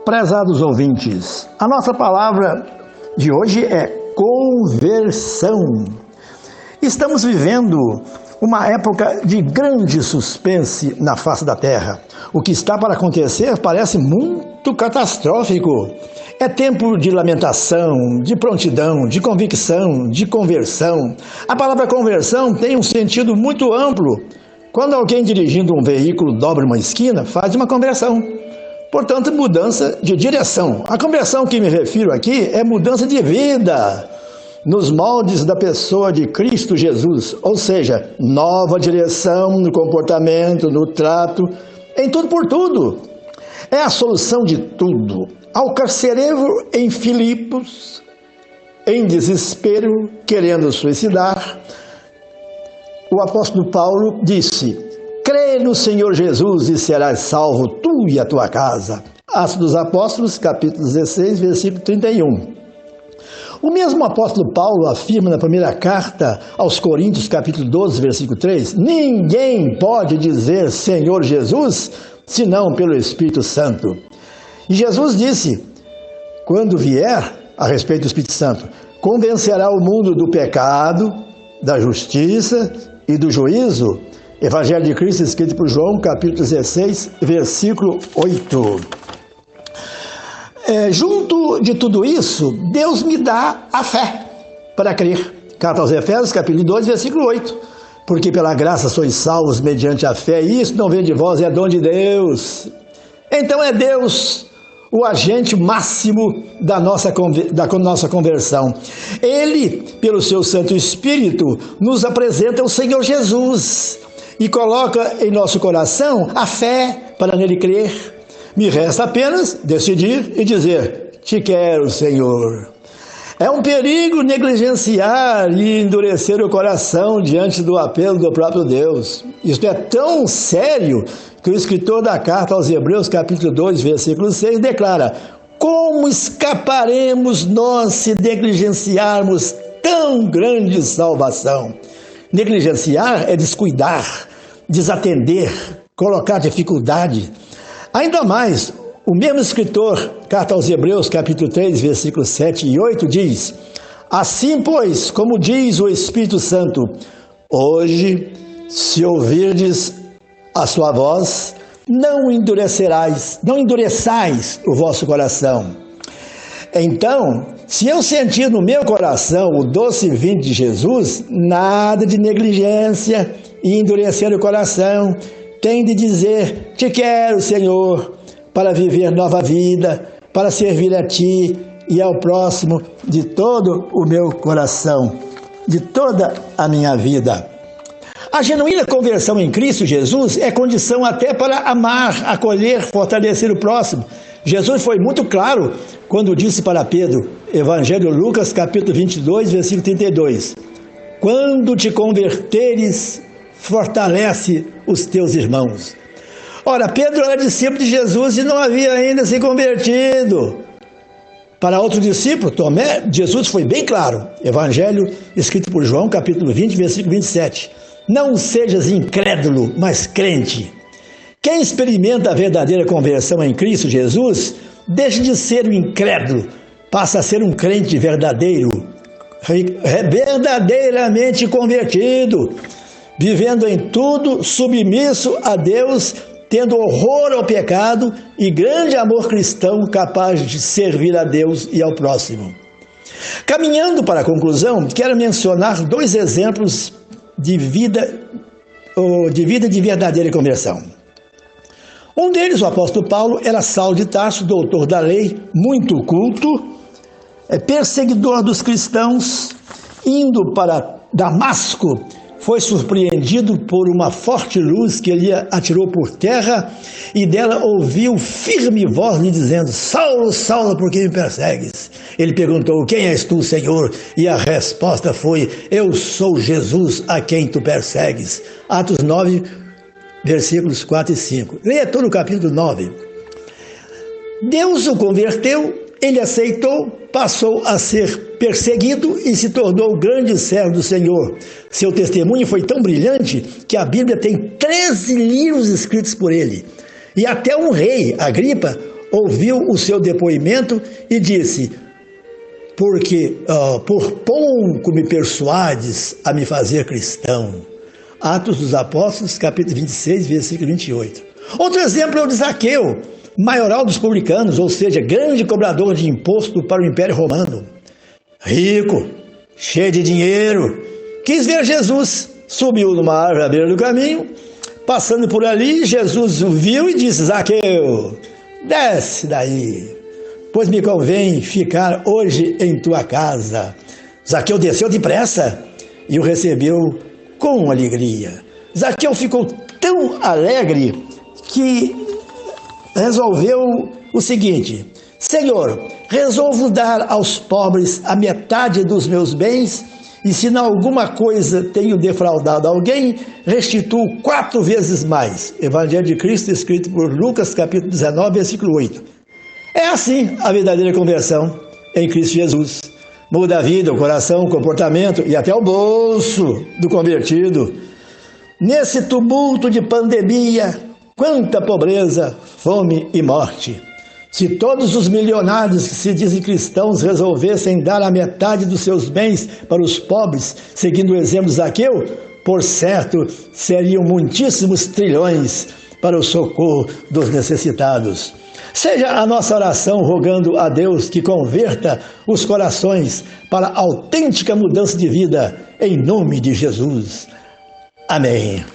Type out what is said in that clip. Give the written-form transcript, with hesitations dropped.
Prezados ouvintes, a nossa palavra de hoje é conversão. Estamos vivendo uma época de grande suspense na face da terra. O que está para acontecer parece muito catastrófico. É tempo de lamentação, de prontidão, de convicção, de conversão. A palavra conversão tem um sentido muito amplo. Quando alguém dirigindo um veículo dobra uma esquina, faz uma conversão. Portanto, mudança de direção. A conversão que me refiro aqui é mudança de vida nos moldes da pessoa de Cristo Jesus, ou seja, nova direção no comportamento, no trato, em tudo por tudo. É a solução de tudo. Ao carcereiro em Filipos, em desespero, querendo suicidar, o apóstolo Paulo disse: crê no Senhor Jesus e serás salvo, tu e a tua casa. Atos dos Apóstolos, capítulo 16, versículo 31. O mesmo apóstolo Paulo afirma na primeira carta aos Coríntios, capítulo 12, versículo 3, ninguém pode dizer Senhor Jesus, senão pelo Espírito Santo. E Jesus disse, quando vier, a respeito do Espírito Santo, convencerá o mundo do pecado, da justiça e do juízo. Evangelho de Cristo, escrito por João, capítulo 16, versículo 8. Junto de tudo isso, Deus me dá a fé para crer. Carta aos Efésios, capítulo 2, versículo 8. Porque pela graça sois salvos mediante a fé, e isso não vem de vós, é dom de Deus. Então é Deus o agente máximo da nossa conversão. Ele, pelo seu Santo Espírito, nos apresenta o Senhor Jesus e coloca em nosso coração a fé para nele crer. Me resta apenas decidir e dizer, te quero, Senhor. É um perigo negligenciar e endurecer o coração diante do apelo do próprio Deus. Isto é tão sério que o escritor da carta aos Hebreus, capítulo 2, versículo 6, declara: como escaparemos nós se negligenciarmos tão grande salvação? Negligenciar é descuidar, desatender, colocar dificuldade. Ainda mais, o mesmo escritor, carta aos Hebreus, capítulo 3, versículos 7 e 8, diz: assim, pois, como diz o Espírito Santo, hoje, se ouvirdes a sua voz, não endureçais o vosso coração. Então, se eu sentir no meu coração o doce vinho de Jesus, nada de negligência e endurecer o coração, tem de dizer, te quero, Senhor, para viver nova vida, para servir a Ti e ao próximo de todo o meu coração, de toda a minha vida. A genuína conversão em Cristo Jesus é condição até para amar, acolher, fortalecer o próximo. Jesus foi muito claro quando disse para Pedro, Evangelho de Lucas, capítulo 22, versículo 32, quando te converteres, fortalece os teus irmãos. Ora, Pedro era discípulo de Jesus e não havia ainda se convertido. Para outro discípulo, Tomé, Jesus foi bem claro. Evangelho escrito por João, capítulo 20, versículo 27. Não sejas incrédulo, mas crente. Quem experimenta a verdadeira conversão em Cristo Jesus, deixa de ser um incrédulo, passa a ser um crente verdadeiro, verdadeiramente convertido, vivendo em tudo submisso a Deus, tendo horror ao pecado e grande amor cristão capaz de servir a Deus e ao próximo. Caminhando para a conclusão, quero mencionar dois exemplos de vida de verdadeira conversão. Um deles, o apóstolo Paulo, era Saulo de Tarso, doutor da lei, muito culto, perseguidor dos cristãos, indo para Damasco, foi surpreendido por uma forte luz que ele atirou por terra e dela ouviu firme voz lhe dizendo, Saulo, Saulo, por que me persegues? Ele perguntou, quem és tu, Senhor? E a resposta foi, eu sou Jesus a quem tu persegues. Atos 9, versículos 4 e 5. Leia todo o capítulo 9. Deus o converteu, ele aceitou, passou a ser perseguido e se tornou grande servo do Senhor. Seu testemunho foi tão brilhante que a Bíblia tem 13 livros escritos por ele. E até um rei, Agripa, ouviu o seu depoimento e disse: porque por pouco me persuades a me fazer cristão. Atos dos Apóstolos, capítulo 26, versículo 28. Outro exemplo é o de Zaqueu, maioral dos publicanos, ou seja, grande cobrador de imposto para o Império Romano. Rico, cheio de dinheiro, quis ver Jesus, subiu numa árvore à beira do caminho, passando por ali, Jesus o viu e disse: Zaqueu, desce daí, pois me convém ficar hoje em tua casa. Zaqueu desceu depressa e o recebeu com alegria. Zaqueu ficou tão alegre que resolveu o seguinte: Senhor, resolvo dar aos pobres a metade dos meus bens, e se em alguma coisa tenho defraudado alguém, restituo 4 vezes mais. Evangelho de Cristo, escrito por Lucas, capítulo 19, versículo 8. É assim a verdadeira conversão em Cristo Jesus. Muda a vida, o coração, o comportamento e até o bolso do convertido. Nesse tumulto de pandemia, quanta pobreza, fome e morte. Se todos os milionários que se dizem cristãos resolvessem dar a metade dos seus bens para os pobres, seguindo o exemplo de Zaqueu, por certo, seriam muitíssimos trilhões para o socorro dos necessitados. Seja a nossa oração rogando a Deus que converta os corações para a autêntica mudança de vida, em nome de Jesus. Amém.